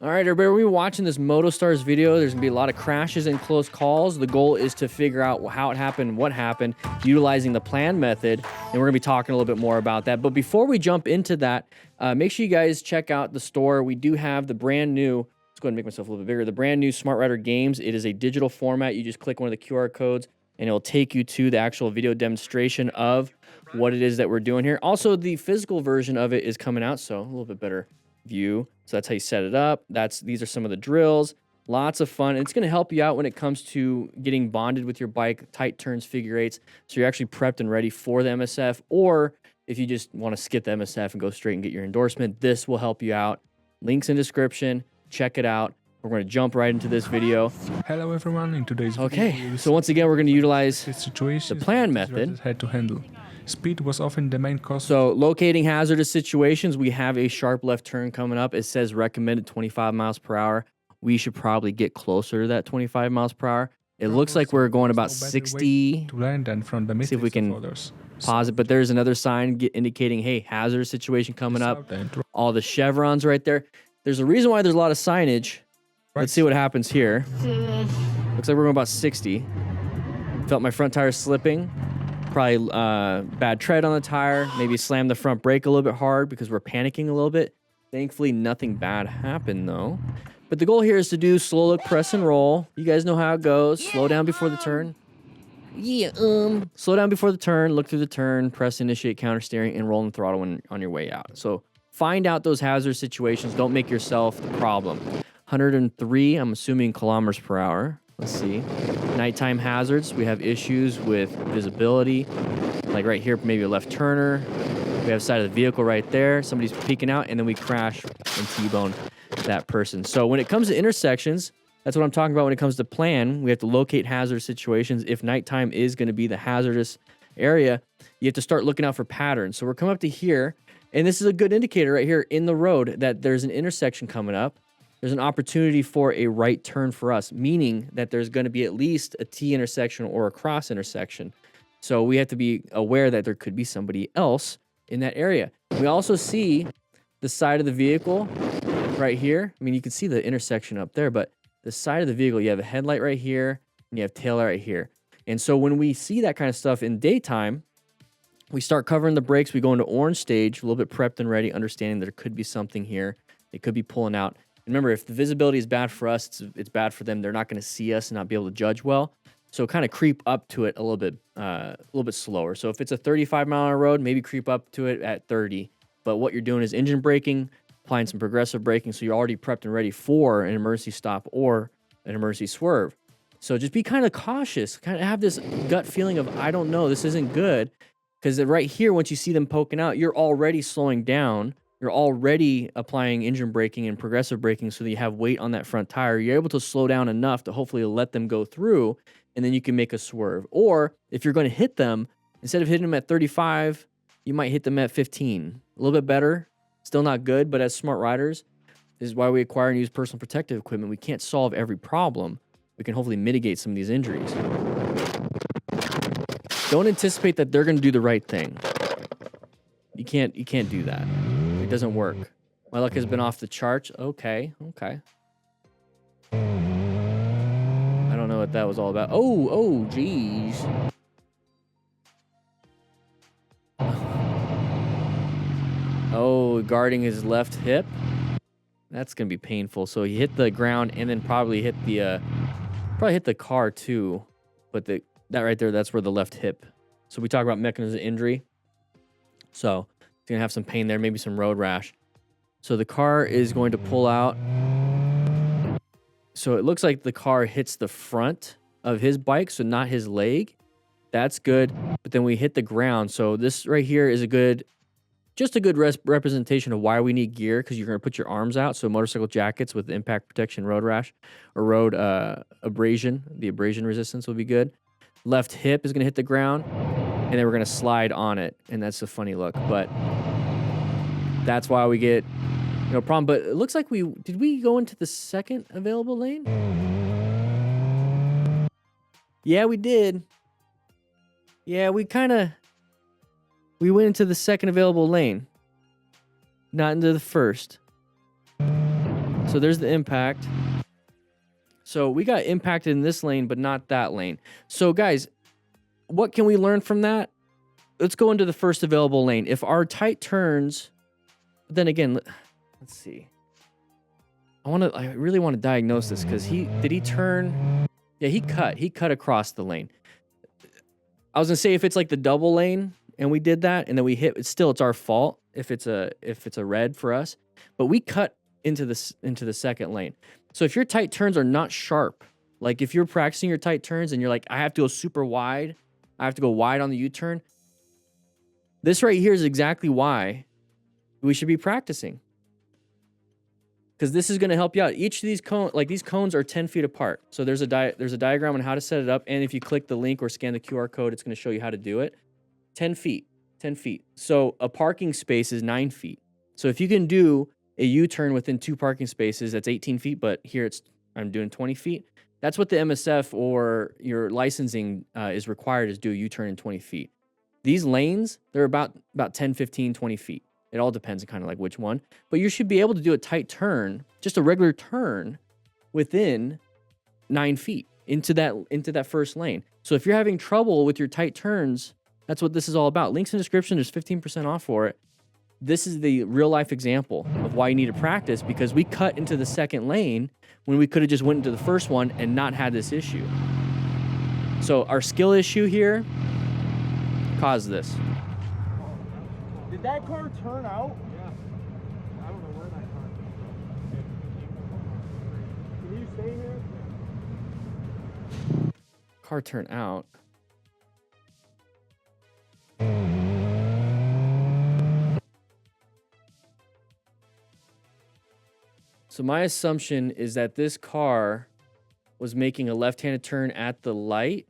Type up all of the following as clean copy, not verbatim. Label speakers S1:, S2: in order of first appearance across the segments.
S1: All right, everybody, we're watching this MotoStars video. There's gonna be a lot of crashes and close calls. The goal is to figure out how it happened, what happened, utilizing the plan method, and we're gonna be talking a little bit more about that. But before we jump into that, make sure you guys check out the store. We do have the brand new, let's go ahead and make myself a little bit bigger, the brand new Smart Rider Games. It is a digital format. You just click one of the QR codes, and it'll take you to the actual video demonstration of what it is that we're doing here. Also, the physical version of it is coming out, so a little bit better view. So that's how you set it up. These are some of the drills. Lots of fun. It's going to help you out when it comes to getting bonded with your bike, tight turns, figure eights. So you're actually prepped and ready for the MSF. Or if you just want to skip the MSF and go straight and get your endorsement, this will help you out. Links in description. Check it out. We're going to jump right into this video.
S2: Hello everyone, in today's video.
S1: Okay, so once again, we're going to utilize the plan method.
S2: Had to handle. Speed was often the main cause.
S1: So locating hazardous situations, we have a sharp left turn coming up. It says recommended 25 miles per hour. We should probably get closer to that 25 miles per hour. It looks like we're going about 60.
S2: To learn than from the
S1: See if we can pause it. But there's another sign indicating, hey, hazardous situation coming up. All the chevrons right there. There's a reason why there's a lot of signage. Let's see what happens here. Looks like we're going about 60. Felt my front tire slipping. Probably bad tread on the tire. Maybe slammed the front brake a little bit hard because we're panicking a little bit. Thankfully, nothing bad happened, though. But the goal here is to do slow look, press, and roll. You guys know how it goes. Slow down before the turn. Slow down before the turn, look through the turn, press initiate counter steering, and roll the throttle when on your way out. So find out those hazard situations. Don't make yourself the problem. 103, I'm assuming kilometers per hour. Let's see. Nighttime hazards. We have issues with visibility. Like right here, maybe a left turner. We have side of the vehicle right there. Somebody's peeking out, and then we crash and T-bone that person. So when it comes to intersections, that's what I'm talking about when it comes to plan. We have to locate hazard situations. If nighttime is going to be the hazardous area, you have to start looking out for patterns. So we're coming up to here, and this is a good indicator right here in the road that there's an intersection coming up. There's an opportunity for a right turn for us, meaning that there's going to be at least a T intersection or a cross intersection. So we have to be aware that there could be somebody else in that area. We also see the side of the vehicle right here. I mean, you can see the intersection up there, but the side of the vehicle, you have a headlight right here and you have tail light right here. And so when we see that kind of stuff in daytime, we start covering the brakes. We go into orange stage, a little bit prepped and ready, understanding there could be something here. They could be pulling out. Remember, if the visibility is bad for us, it's bad for them. They're not going to see us and not be able to judge well. So kind of creep up to it a little bit slower. So if it's a 35-mile-an-hour road, maybe creep up to it at 30. But what you're doing is engine braking, applying some progressive braking, so you're already prepped and ready for an emergency stop or an emergency swerve. So just be kind of cautious. Kind of have this gut feeling of, I don't know, this isn't good. Because right here, once you see them poking out, you're already slowing down. You're already applying engine braking and progressive braking so that you have weight on that front tire. You're able to slow down enough to hopefully let them go through, and then you can make a swerve. Or if you're going to hit them, instead of hitting them at 35, you might hit them at 15. A little bit better. Still not good, but as smart riders, this is why we acquire and use personal protective equipment. We can't solve every problem. We can hopefully mitigate some of these injuries. Don't anticipate that they're going to do the right thing. You can't do that. It doesn't work. My luck has been off the charts. Okay. I don't know what that was all about. Oh, geez. Oh, guarding his left hip. That's gonna be painful. So he hit the ground and then probably hit the car too. But that right there, that's where the left hip. So we talk about mechanism of injury. So he's gonna have some pain there, maybe some road rash. So the car is going to pull out. So it looks like the car hits the front of his bike, so not his leg. That's good. But then we hit the ground. So this right here is just a good representation of why we need gear, because you're going to put your arms out. So motorcycle jackets with impact protection, road rash, or road abrasion. The abrasion resistance will be good. Left hip is going to hit the ground, and then we're going to slide on it. And that's a funny look. But that's why we get no problem. But it looks like did we go into the second available lane? Yeah, we did. Yeah, we went into the second available lane, not into the first. So there's the impact. So we got impacted in this lane, but not that lane. So guys, what can we learn from that? Let's go into the first available lane. If our tight turns, then again, let's see. I really want to diagnose this because did he turn? Yeah, he cut across the lane. I was gonna say if it's like the double lane and we did that and then we hit, it's our fault if it's a red for us. But we cut into the second lane. So if your tight turns are not sharp, like if you're practicing your tight turns and you're like, I have to go super wide, I have to go wide on the U-turn. This right here is exactly why we should be practicing. Because this is going to help you out. Each of these cones are 10 feet apart. So there's a diagram on how to set it up. And if you click the link or scan the QR code, it's going to show you how to do it. 10 feet. So a parking space is 9 feet. So if you can do a U-turn within 2 parking spaces, that's 18 feet. But here I'm doing 20 feet. That's what the MSF or your licensing is required, is do a U-turn in 20 feet. These lanes, they're about 10, 15, 20 feet. It all depends on kind of like which one. But you should be able to do a tight turn, just a regular turn, within 9 feet into that first lane. So if you're having trouble with your tight turns, that's what this is all about. Links in the description. There's 15% off for it. This is the real life example of why you need to practice, because we cut into the second lane when we could have just went into the first one and not had this issue. So our skill issue here caused this.
S3: Did that car turn out? Yeah. I don't know where that car is. Can you stay here?
S1: Car turn out. So my assumption is that this car was making a left-handed turn at the light,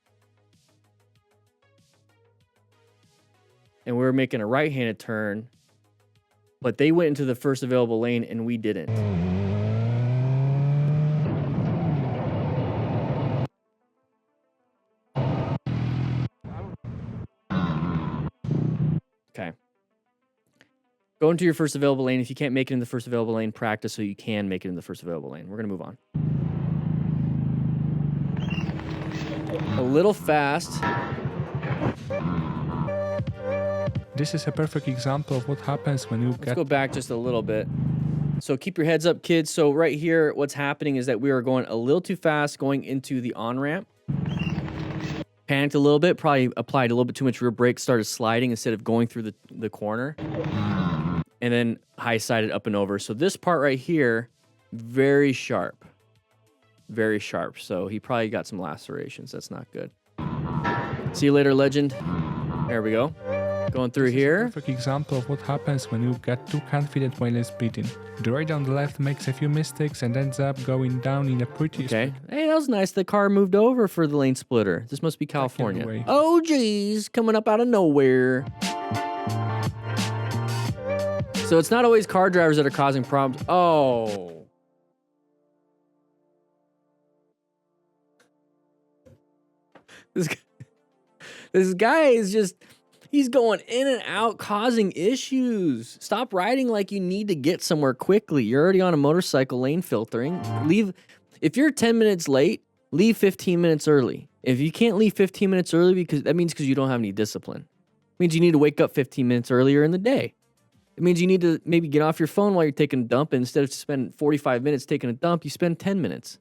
S1: and we were making a right-handed turn, but they went into the first available lane and we didn't. Okay. Go into your first available lane. If you can't make it in the first available lane, practice so you can make it in the first available lane. We're going to move on. A little fast.
S2: This is a perfect example of what happens when you
S1: Let's go back just a little bit. So keep your heads up, kids. So right here, what's happening is that we are going a little too fast going into the on-ramp. Panicked a little bit, probably applied a little bit too much rear brake, started sliding instead of going through the corner. And then high-sided up and over. So this part right here, very sharp. Very sharp. So he probably got some lacerations. That's not good. See you later, legend. There we go. Going through here.
S2: Perfect example of what happens when you get too confident while speeding. The right on the left makes a few mistakes and ends up going down in a pretty
S1: Okay. Hey, that was nice. The car moved over for the lane splitter. This must be California. Oh, geez. Coming up out of nowhere. So it's not always car drivers that are causing problems. Oh. This guy is just... He's going in and out, causing issues. Stop riding like you need to get somewhere quickly. You're already on a motorcycle lane filtering. Leave. If you're 10 minutes late, leave 15 minutes early. If you can't leave 15 minutes early, because you don't have any discipline. It means you need to wake up 15 minutes earlier in the day. It means you need to maybe get off your phone while you're taking a dump. And instead of spending 45 minutes taking a dump, you spend 10 minutes.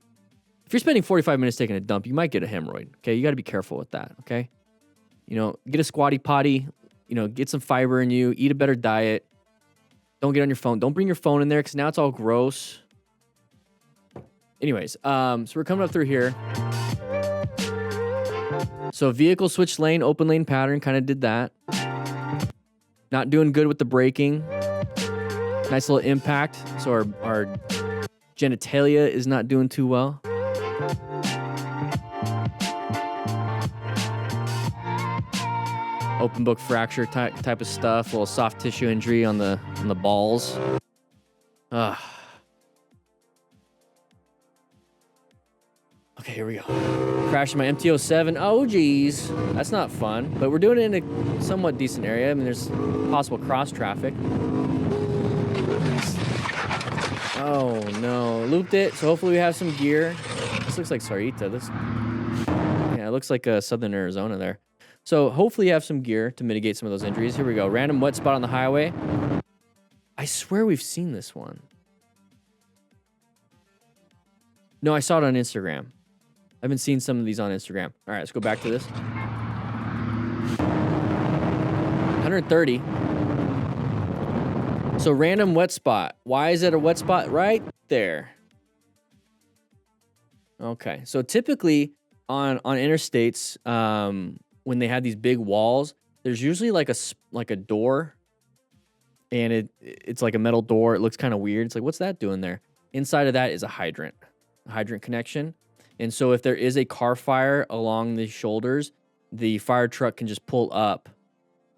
S1: If you're spending 45 minutes taking a dump, you might get a hemorrhoid. Okay, you got to be careful with that. Okay. You know, get a squatty potty, get some fiber in you, eat a better diet. Don't get on your phone. Don't bring your phone in there because now it's all gross. Anyways, so we're coming up through here. So vehicle switch lane, open lane pattern, kind of did that. Not doing good with the braking. Nice little impact. So our genitalia is not doing too well. Open book fracture type of stuff. A little soft tissue injury on the balls. Okay, here we go. Crashing my MT-07. Oh, geez. That's not fun. But we're doing it in a somewhat decent area. I mean, there's possible cross traffic. Oh no, looped it. So hopefully we have some gear. This looks like Sarita. Yeah, it looks like southern Arizona there. So hopefully you have some gear to mitigate some of those injuries. Here we go. Random wet spot on the highway. I swear we've seen this one. No, I saw it on Instagram. I've been seeing some of these on Instagram. All right, let's go back to this. 130. So random wet spot. Why is it a wet spot? Right there. Okay, so typically on interstates, when they have these big walls, there's usually like a door, and it's like a metal door. It looks kind of weird. It's like, what's that doing there? Inside of that is a hydrant connection. And so if there is a car fire along the shoulders, the fire truck can just pull up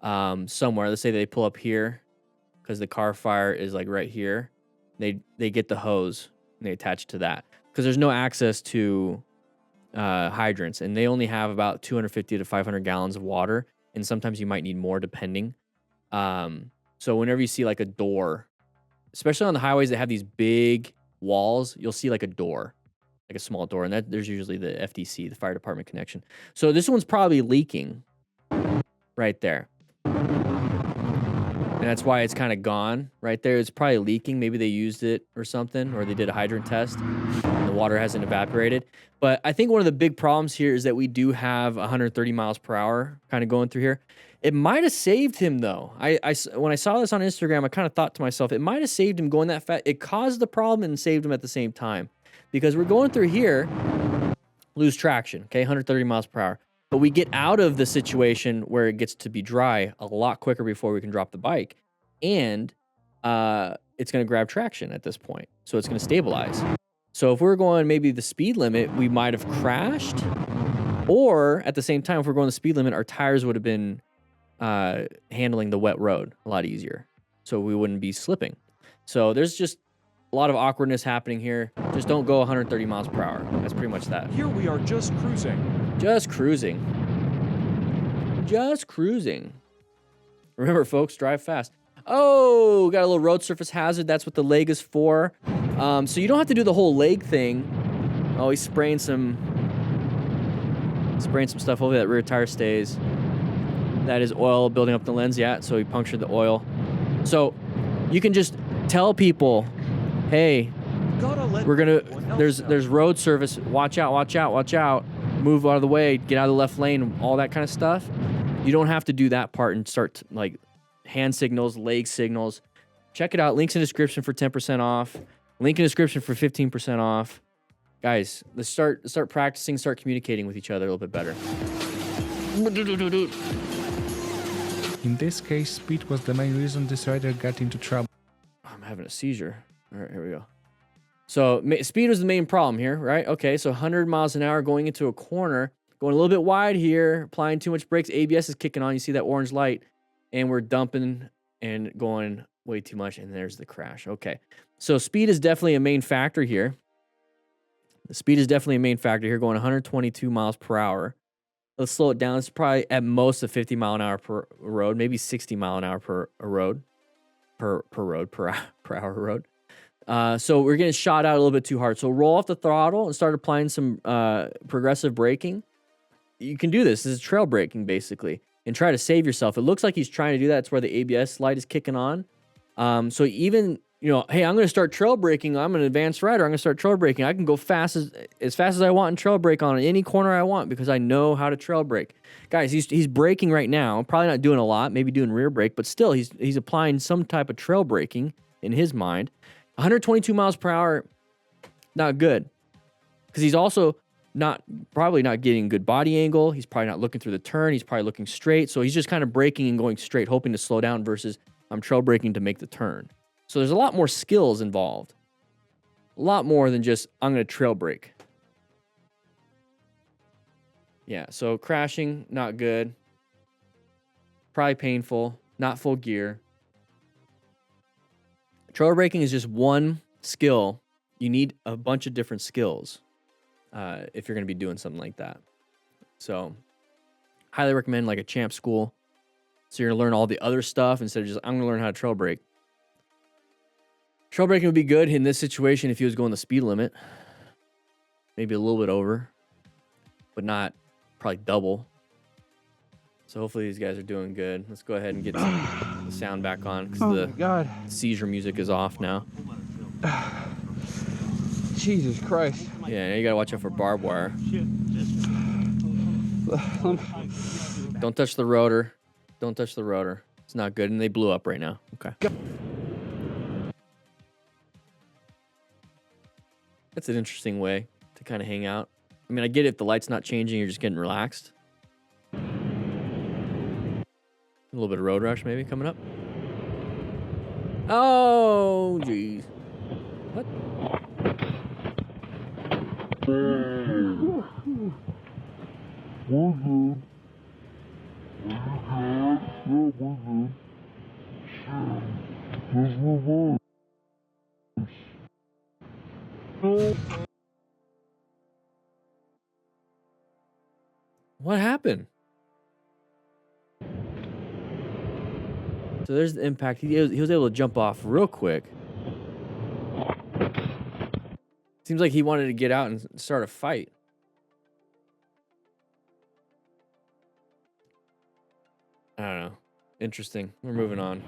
S1: somewhere. Let's say they pull up here because the car fire is like right here. They get the hose and they attach it to that because there's no access to hydrants, and they only have about 250 to 500 gallons of water, and sometimes you might need more depending. So whenever you see like a door, especially on the highways that have these big walls, you'll see like a door, like a small door, and that there's usually the FDC, the fire department connection. So this one's probably leaking right there, and that's why it's kind of gone right there. It's probably leaking. Maybe they used it or something, or they did a hydrant test. The water hasn't evaporated. But I think one of the big problems here is that we do have 130 miles per hour kind of going through here. It might have saved him, though. When I saw this on Instagram, I kind of thought to myself, it might have saved him going that fast. It caused the problem and saved him at the same time. Because we're going through here, lose traction, okay, 130 miles per hour. But we get out of the situation where it gets to be dry a lot quicker before we can drop the bike. And it's going to grab traction at this point. So it's going to stabilize. So if we're going maybe the speed limit, we might have crashed. Or at the same time, if we're going the speed limit, our tires would have been handling the wet road a lot easier. So we wouldn't be slipping. So there's just a lot of awkwardness happening here. Just don't go 130 miles per hour. That's pretty much that.
S3: Here we are just cruising.
S1: Just cruising. Just cruising. Remember, folks, drive fast. Oh, got a little road surface hazard. That's what the leg is for. So you don't have to do the whole leg thing. Oh, he's spraying some stuff. Hopefully that rear tire stays. That is oil building up the lens. Yeah, so he punctured the oil. So you can just tell people, hey, we're gonna, there's road surface. Watch out, watch out, watch out. Move out of the way. Get out of the left lane. All that kind of stuff. You don't have to do that part and start like hand signals, leg signals. Check it out. Links in the description for 10% off. Link in the description for 15% off. Guys, let's start practicing, start communicating with each other a little bit better.
S2: In this case, speed was the main reason this rider got into trouble.
S1: I'm having a seizure. All right, here we go. So speed was the main problem here, right? Okay, so 100 miles an hour going into a corner, going a little bit wide here, applying too much brakes. ABS is kicking on. You see that orange light, and we're dumping and going way too much, and there's the crash. Okay, so speed is definitely a main factor here. The speed is definitely a main factor here, going 122 miles per hour. Let's slow it down. It's probably at most a 50 mile an hour per road, maybe 60 mile an hour per road, per hour road. So we're getting shot out a little bit too hard. So roll off the throttle and start applying some progressive braking. You can do this. This is trail braking basically, and try to save yourself. It looks like he's trying to do that. It's where the ABS light is kicking on. So even, hey, I'm going to start trail braking. I'm an advanced rider. I'm going to start trail braking. I can go as fast as I want and trail brake on any corner I want because I know how to trail brake. Guys, he's braking right now. Probably not doing a lot, maybe doing rear brake, but still he's applying some type of trail braking in his mind. 122 miles per hour, not good. Because he's also probably not getting good body angle. He's probably not looking through the turn. He's probably looking straight. So he's just kind of braking and going straight, hoping to slow down versus I'm trail braking to make the turn. So there's a lot more skills involved. A lot more than just, I'm going to trail brake. Yeah, so crashing, not good. Probably painful, not full gear. Trail braking is just one skill. You need a bunch of different skills if you're going to be doing something like that. So highly recommend like a champ school. So you're going to learn all the other stuff instead of just, I'm going to learn how to trail brake. Trail braking would be good in this situation if he was going the speed limit. Maybe a little bit over, but not probably double. So hopefully these guys are doing good. Let's go ahead and get the sound back on because the seizure music is off now.
S3: Jesus Christ.
S1: Yeah, now you gotta watch out for barbed wire. Don't touch the rotor. Don't touch the rotor. It's not good, and they blew up right now. Okay. That's an interesting way to kind of hang out. I mean, I get it if the light's not changing, you're just getting relaxed. A little bit of road rush maybe coming up. Oh, geez. What? What happened? So there's the impact. He was able to jump off real quick. Seems like he wanted to get out and start a fight. I don't know. Interesting. We're moving on.